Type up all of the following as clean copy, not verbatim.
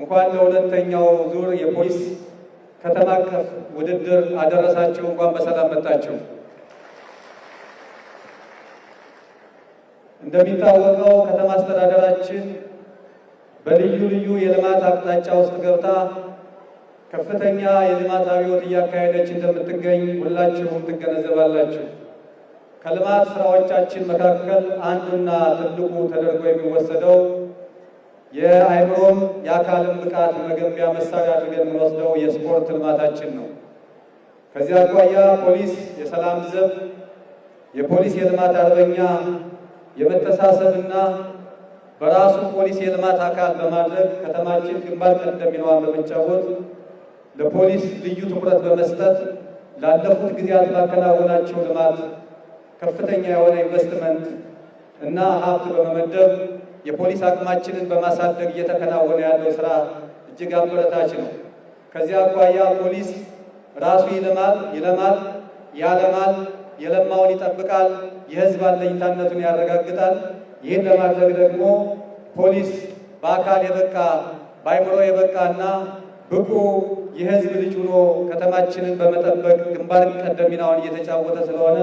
እንኳን ለሁለተኛው ዙር የፖሊስ ከተማ አቀፍ ውድድር አደረሳችሁ። እንኳን በሰላም መጣችሁ። እንደሚታወቀው ከተማ አስተዳደራችን በልዩ ልዩ የልማት አቅጣጫ ውስጥ ገብታ ከፍተኛ የልማት አብዮት እያካሄደች እንደምትገኝ ሁላችሁም ትገነዘባላችሁ። ከልማት ስራዎቻችን መካከል አንዱና ትልቁ ተደርጎ የሚወሰደው የአእምሮም የአካልም ብቃት መገንቢያ መሳሪያ አድርገን የምንወስደው የስፖርት ልማታችን ነው። ከዚህ አኳያ ፖሊስ የሰላም ዘብ፣ የፖሊስ የልማት አርበኛ የመተሳሰብና በራሱ ፖሊስ የልማት አካል በማድረግ ከተማችን ግንባር ቀደም ሚናዋን በመጫወት ለፖሊስ ልዩ ትኩረት በመስጠት ላለፉት ጊዜያት ባከናወናቸው ልማት ከፍተኛ የሆነ ኢንቨስትመንት እና ሀብት በመመደብ የፖሊስ አቅማችንን በማሳደግ እየተከናወነ ያለው ስራ እጅግ አበረታች ነው። ከዚያ አኳያ ፖሊስ ራሱ ይለማል፣ ያለማል፣ የለማውን ይጠብቃል፣ የህዝብ አለኝታነቱን ያረጋግጣል። ይህን ለማድረግ ደግሞ ፖሊስ በአካል የበቃ በአእምሮ የበቃና ብቁ የህዝብ ልጅ ሆኖ ከተማችንን በመጠበቅ ግንባር ቀደም ሚናውን እየተጫወተ ስለሆነ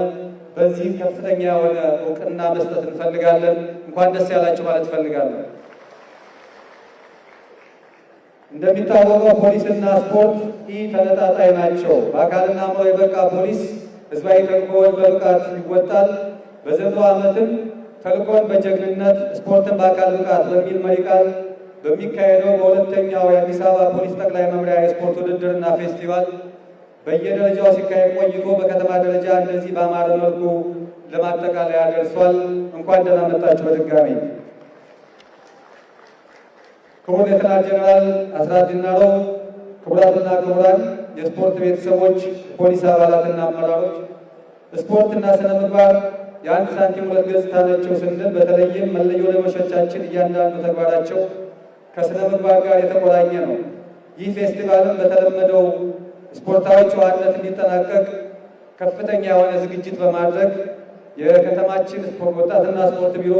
በዚህ ከፍተኛ የሆነ እውቅና መስጠት እንፈልጋለን። እንኳን ደስ ያላችሁ ማለት እንፈልጋለን። እንደሚታወቀው ፖሊስና ስፖርት ተነጣጣይ ናቸው። በአካልና አእምሮ የበቃ ፖሊስ ህዝባዊ ተልዕኮውን በብቃት ይወጣል። በዘንድሮ ዓመትም ተልዕኮን በጀግንነት ስፖርትን በአካል ብቃት በሚል መሪ ቃል በሚካሄደው በሁለተኛው የአዲስ አበባ ፖሊስ ጠቅላይ መምሪያ የስፖርት ውድድርና ፌስቲቫል በየደረጃው ሲካሄድ ቆይቶ በከተማ ደረጃ እንደዚህ በአማረ መልኩ ለማጠቃለያ ደርሷል። እንኳን ደህና መጣችሁ በድጋሚ። ክቡር ሌተናል ጀነራል አስራት ዲናሮ፣ ክቡራትና ክቡራን የስፖርት ቤተሰቦች፣ ፖሊስ አባላትና አመራሮች፣ ስፖርትና ስነ ምግባር የአንድ ሳንቲም ሁለት ገጽታ ናቸው ስንል በተለይም መለዮ ለባሾቻችን እያንዳንዱ ተግባራቸው ከስነ ምግባር ጋር የተቆራኘ ነው። ይህ ፌስቲቫልም በተለመደው ስፖርታዊ ጨዋነት እንዲጠናቀቅ ከፍተኛ የሆነ ዝግጅት በማድረግ የከተማችን ወጣትና ስፖርት ቢሮ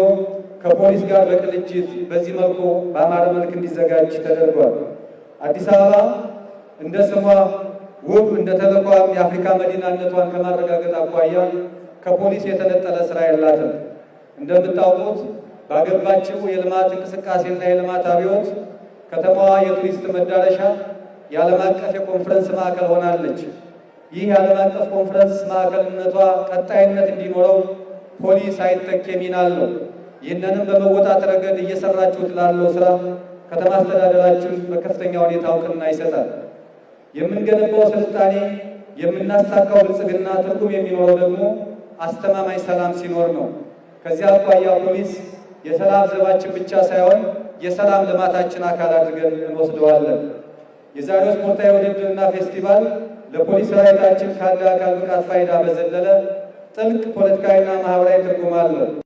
ከፖሊስ ጋር በቅንጅት በዚህ መልኩ በአማረ መልክ እንዲዘጋጅ ተደርጓል። አዲስ አበባ እንደ ስሟ ውብ እንደ ተልዕኮዋም የአፍሪካ መዲናነቷን ከማረጋገጥ አኳያ ከፖሊስ የተነጠለ ስራ የላትም። እንደምታውቁት ባገባችው የልማት እንቅስቃሴና የልማት አብዮት ከተማዋ የቱሪስት መዳረሻ የዓለም አቀፍ የኮንፈረንስ ማዕከል ሆናለች። ይህ የዓለም አቀፍ ኮንፈረንስ ማዕከልነቷ ቀጣይነት እንዲኖረው ፖሊስ አይተኬ ሚና አለው። ይህንንም በመወጣት ረገድ እየሰራችሁት ላለው ስራ ከተማ አስተዳደራችን በከፍተኛ ሁኔታ እውቅና ይሰጣል። የምንገነባው ስልጣኔ የምናሳካው ብልጽግና ትርጉም የሚኖረው ደግሞ አስተማማኝ ሰላም ሲኖር ነው። ከዚህ አኳያ ፖሊስ የሰላም ዘባችን ብቻ ሳይሆን የሰላም ልማታችን አካል አድርገን እንወስደዋለን። የዛሬው ስፖርታዊ ውድድርና ፌስቲቫል ለፖሊስ ሰራዊታችን ካለ አካል ብቃት ፋይዳ በዘለለ ጥልቅ ፖለቲካዊና ማህበራዊ ትርጉም አለው።